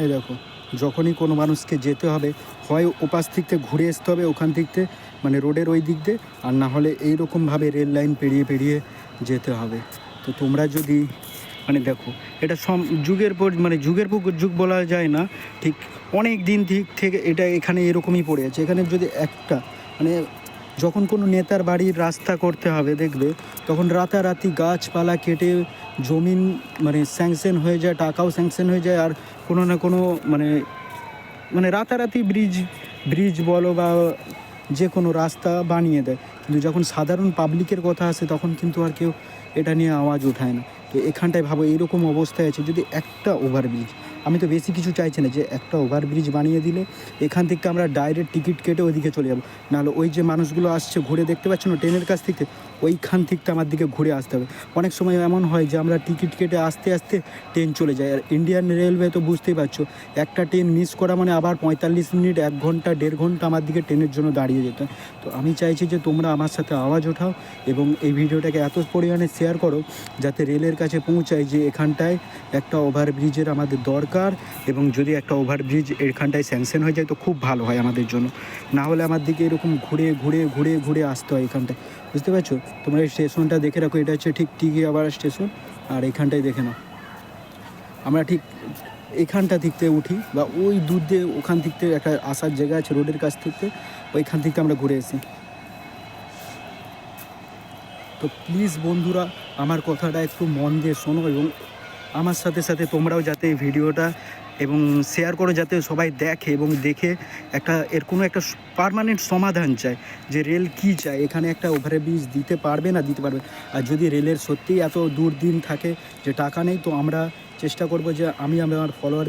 এই দেখো, যখনই কোনো মানুষকে যেতে হবে হয় ওপাশ থেকে ঘুরে আসতে হবে ওখান থেকে, মানে রোডের ওই দিক দিয়ে, আর না হলে এইরকমভাবে রেল লাইন পেরিয়ে পেরিয়ে যেতে হবে। তো তোমরা যদি মানে দেখো, এটা যুগের পর মানে যুগের পর যুগ বলা যায় না, ঠিক অনেক দিন থেকে এটা এখানে এরকমই পড়ে আছে। এখানে যদি একটা মানে যখন কোনো নেতার বাড়ির রাস্তা করতে হবে দেখবে, তখন রাতারাতি গাছপালা কেটে জমিন মানে স্যাংশন হয়ে যায়, টাকাও স্যাংশন হয়ে যায়, আর কোনো না কোনো মানে মানে রাতারাতি ব্রিজ বলো বা যে কোনো রাস্তা বানিয়ে দেয়। কিন্তু যখন সাধারণ পাবলিকের কথা আসে তখন কিন্তু আর কেউ এটা নিয়ে আওয়াজ ওঠায় না। তো এখানটায় ভাবো এইরকম অবস্থায় আছে, যদি একটা ওভারব্রিজ, আমি তো বেশি কিছু চাইছি না, যে একটা ওভারব্রিজ বানিয়ে দিলে এখান থেকে আমরা ডাইরেক্ট টিকিট কেটে ওইদিকে চলে যাবো। নাহলে ওই যে মানুষগুলো আসছে ঘুরে, দেখতে পাচ্ছ না ট্রেনের কাছ থেকে, ওইখান থেকে আমার দিকে ঘুরে আসতে হবে। অনেক সময় এমন হয় যে আমরা টিকিট কেটে আসতে আসতে ট্রেন চলে যায়। আর ইন্ডিয়ান রেলওয়ে তো বুঝতেই পারছো, একটা ট্রেন মিস করা মানে আবার 45 মিনিট 1 ঘন্টা 1.5 ঘন্টা আমার দিকে ট্রেনের জন্য দাঁড়িয়ে যেতে হয়। তো আমি চাইছি যে তোমরা আমার সাথে আওয়াজ ওঠাও এবং এই ভিডিওটাকে এত পরিমাণে শেয়ার করো যাতে রেলের কাছে পৌঁছায় যে এখানটায় একটা ওভারব্রিজের আমাদের দরকার, এবং যদি একটা ওভারব্রিজ এখানটায় স্যাংশন হয়ে যায় তো খুব ভালো হয় আমাদের জন্য। না হলে আমার দিকে এরকম ঘুরে ঘুরে ঘুরে ঘুরে আসতে হয় এখানটায়, বুঝতে পারছো? তোমরা এই স্টেশনটা দেখে রাখো, এটা হচ্ছে ঠিক টিকিয়াপাড়া স্টেশন। আর এখানটায় দেখে নাও, আমরা ঠিক এখানটা থেকে উঠি বা ওই দূর দিয়ে ওখান থেকে একটা আসার জায়গা আছে রোডের কাছ থেকে, ওইখান থেকে আমরা ঘুরে এসি। তো প্লিজ বন্ধুরা, আমার কথাটা একটু মন দিয়ে শোনো এবং আমার সাথে সাথে তোমরাও যাতে এই ভিডিওটা এবং শেয়ার করো, যাতে সবাই দেখে এবং দেখে একটা এর কোনো একটা পার্মানেন্ট সমাধান চায় যে রেল কী চায়, এখানে একটা ওভারব্রিজ দিতে পারবে না দিতে পারবে। আর যদি রেলের সত্যিই এত দুর্দিন থাকে যে টাকা নেই, তো আমরা চেষ্টা করব যে আমি আমার ফলোয়ার